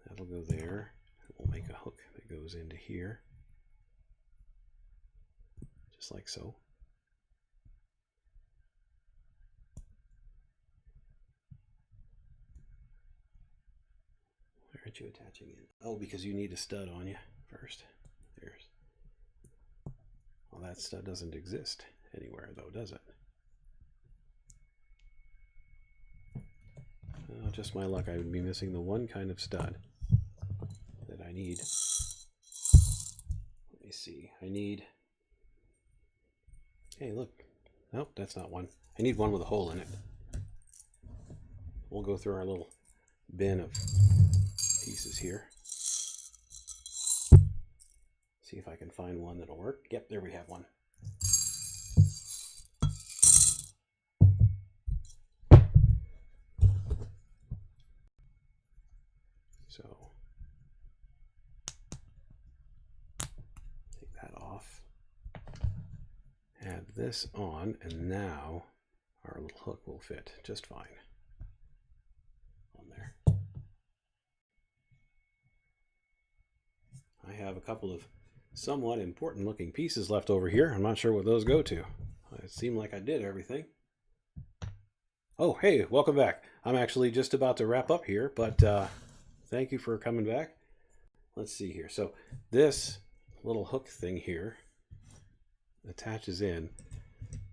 That'll go there. We'll make a hook that goes into here, just like so. aren't you attaching it? Oh, because you need a stud on you first. There's. Well, that stud doesn't exist anywhere, though, does it? Oh, just my luck. I would be missing the one kind of stud that I need. Let me see. I need... Hey, look. Nope, that's not one. I need one with a hole in it. We'll go through our little bin of pieces here. See if I can find one that'll work. Yep, there we have one. So, take that off. Add this on, and now our little hook will fit just fine on there. I have a couple of somewhat important looking pieces left over here. I'm not sure what those go to. It seemed like I did everything. Oh, hey, welcome back. I'm actually just about to wrap up here, but thank you for coming back. Let's see here. So this little hook thing here attaches in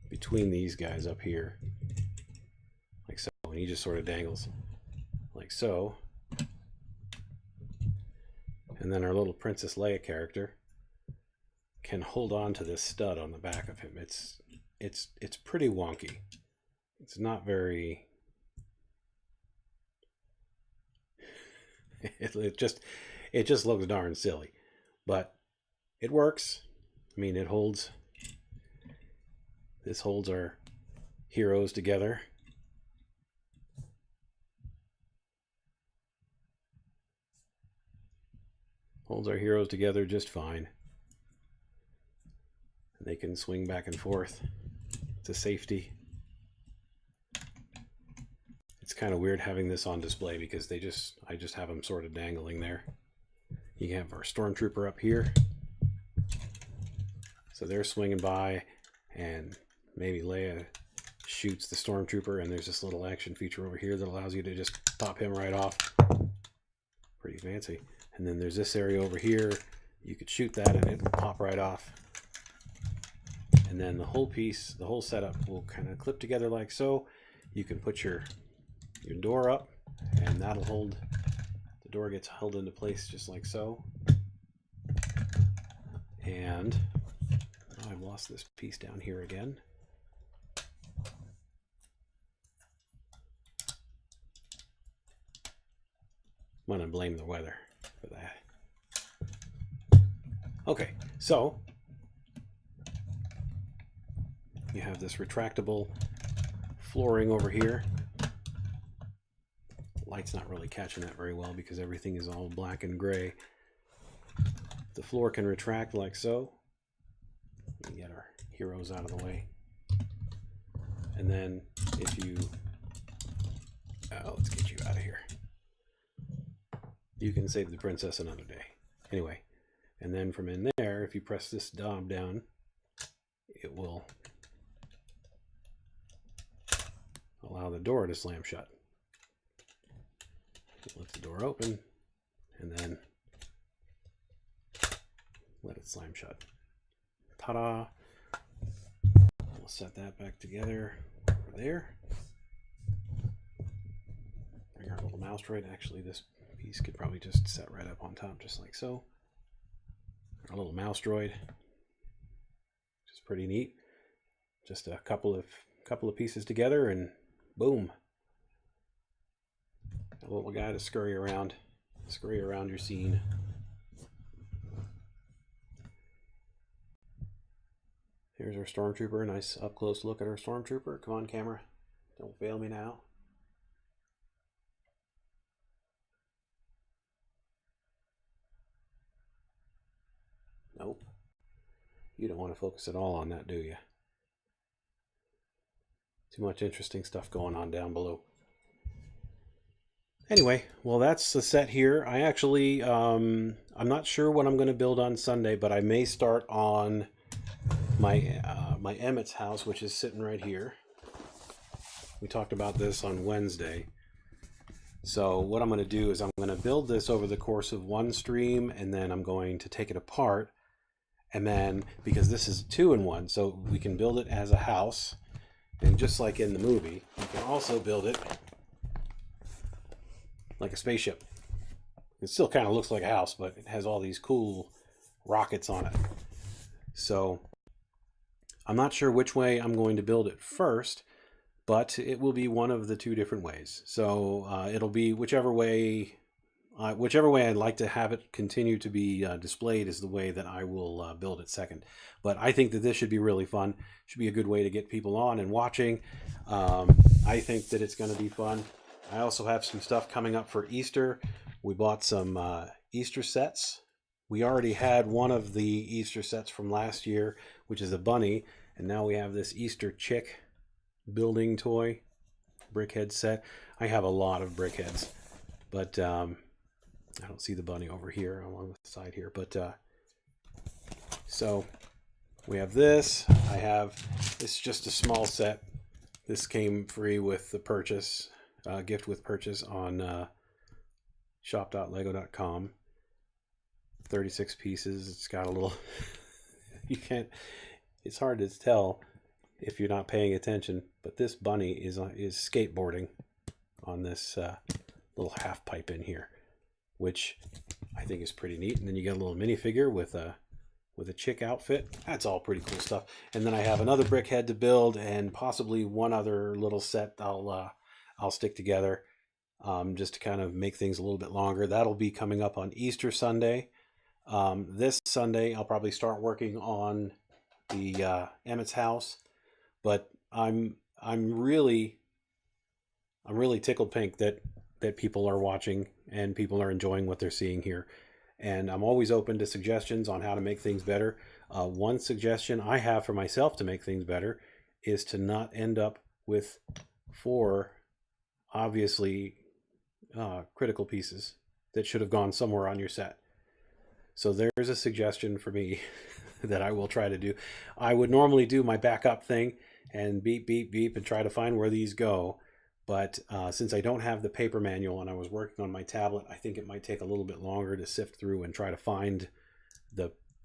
between these guys up here, like so, and he just sort of dangles like so. And then our little Princess Leia character can hold on to this stud on the back of him. It's pretty wonky. It's not very... it just looks darn silly, but it works. I mean, it holds... This holds our heroes together. Holds our heroes together just fine. And they can swing back and forth to safety. It's kind of weird having this on display because I just have them sort of dangling there. You can have our stormtrooper up here. So they're swinging by, and maybe Leia shoots the stormtrooper, and there's this little action feature over here that allows you to just pop him right off. Pretty fancy. And then there's this area over here. You could shoot that and it'll pop right off. And then the whole piece, the whole setup will kind of clip together like so. You can put your door up, and that'll hold, the door gets held into place just like so. And oh, I've lost this piece down here again. I'm gonna blame the weather for that. Okay, so you have this retractable flooring over here. Light's not really catching that very well because everything is all black and gray. The floor can retract like so. Let me get our heroes out of the way. And then if you... let's get you out of here. You can save the princess another day. Anyway, and then from in there, if you press this knob down, it will allow the door to slam shut. Let the door open, and then let it slam shut. Ta-da! We'll set that back together over there. Bring our little mouse droid. Actually, this piece could probably just set right up on top, just like so. Our little mouse droid, which is pretty neat. Just a couple of pieces together, and boom! A little guy to scurry around your scene. Here's our stormtrooper. A nice up close look at our stormtrooper. Come on, camera, don't fail me now. Nope. You don't want to focus at all on that, do you? Too much interesting stuff going on down below. Anyway, well, that's the set here. I actually, I'm not sure what I'm going to build on Sunday, but I may start on my my Emmett's house, which is sitting right here. We talked about this on Wednesday. So what I'm going to do is I'm going to build this over the course of one stream, and then I'm going to take it apart. And then, because this is 2-in-1, so we can build it as a house. And just like in the movie, you can also build it like a spaceship. It still kind of looks like a house, but it has all these cool rockets on it. So I'm not sure which way I'm going to build it first, but it will be one of the two different ways. So it'll be whichever way I'd like to have it continue to be displayed is the way that I will build it second. But I think that this should be really fun. Should be a good way to get people on and watching. I think that it's going to be fun. I also have some stuff coming up for Easter. We bought some Easter sets. We already had one of the Easter sets from last year, which is a bunny. And now we have this Easter chick building toy brickhead set. I have a lot of brickheads, but I don't see the bunny over here along the side here. But so we have this. It's just a small set. This came free with the purchase, gift with purchase on shop.lego.com. 36 pieces. It's got a little, you can't, it's hard to tell if you're not paying attention, but this bunny is skateboarding on this little half pipe in here, which I think is pretty neat. And then you get a little minifigure with a chick outfit. That's all pretty cool stuff. And then I have another brickhead to build, and possibly one other little set I'll stick together just to kind of make things a little bit longer. That'll be coming up on Easter Sunday. This Sunday I'll probably start working on the Emmett's house, but I'm really tickled pink that people are watching and people are enjoying what they're seeing here. And I'm always open to suggestions on how to make things better. One suggestion I have for myself to make things better is to not end up with 4 obviously critical pieces that should have gone somewhere on your set. So there's a suggestion for me that I will try to do. I would normally do my backup thing and beep, beep, beep and try to find where these go. But since I don't have the paper manual and I was working on my tablet, I think it might take a little bit longer to sift through and try to find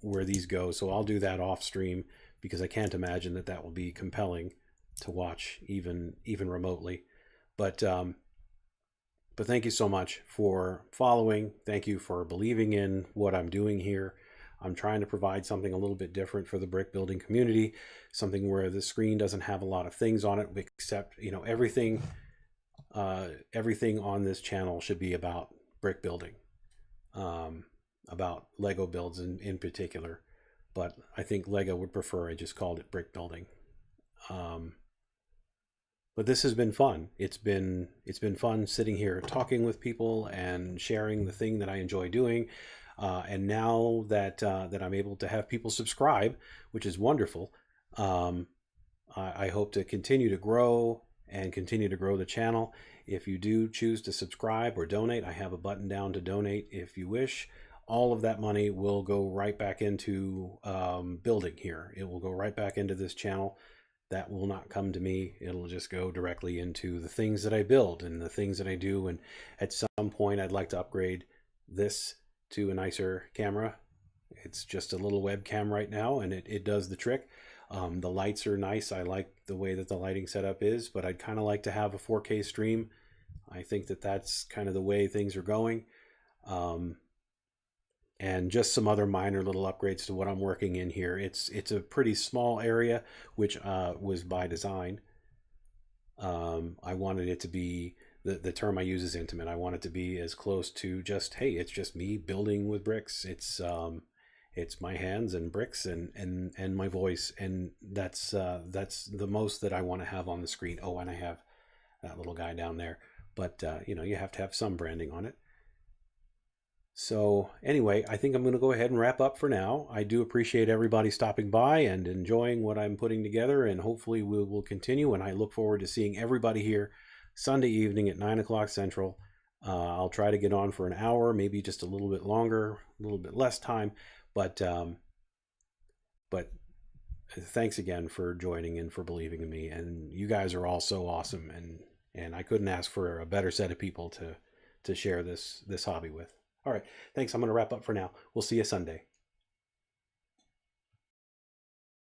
where these go. So I'll do that off stream, because I can't imagine that will be compelling to watch even remotely. But thank you so much for following. Thank you for believing in what I'm doing here. I'm trying to provide something a little bit different for the brick building community, something where the screen doesn't have a lot of things on it, except, everything on this channel should be about brick building, about Lego builds in particular. But I think Lego would prefer I just called it brick building. But this has been fun. It's been fun sitting here talking with people and sharing the thing that I enjoy doing. And now that I'm able to have people subscribe, which is wonderful, I hope to continue to grow and continue to grow the channel. If you do choose to subscribe or donate, I have a button down to donate if you wish. All of that money will go right back into building here. It will go right back into this channel. That will not come to me. It'll just go directly into the things that I build and the things that I do. And at some point, I'd like to upgrade this to a nicer camera. It's just a little webcam right now, and it does the trick. The lights are nice. I like the way that the lighting setup is, but I'd kind of like to have a 4K stream. I think that's kind of the way things are going. And just some other minor little upgrades to what I'm working in here. It's a pretty small area, which was by design. I wanted it to be, the term I use is intimate. I want it to be as close to just, hey, it's just me building with bricks. It's my hands and bricks and my voice, and that's the most that I want to have on the screen. Oh, and I have that little guy down there, but you have to have some branding on it. So anyway, I think I'm going to go ahead and wrap up for now. I do appreciate everybody stopping by and enjoying what I'm putting together, and hopefully we will continue. And I look forward to seeing everybody here Sunday evening at 9 o'clock Central. I'll try to get on for an hour, maybe just a little bit longer, a little bit less time. But thanks again for joining and for believing in me. And you guys are all so awesome, and I couldn't ask for a better set of people to share this hobby with. All right, thanks. I'm going to wrap up for now. We'll see you Sunday.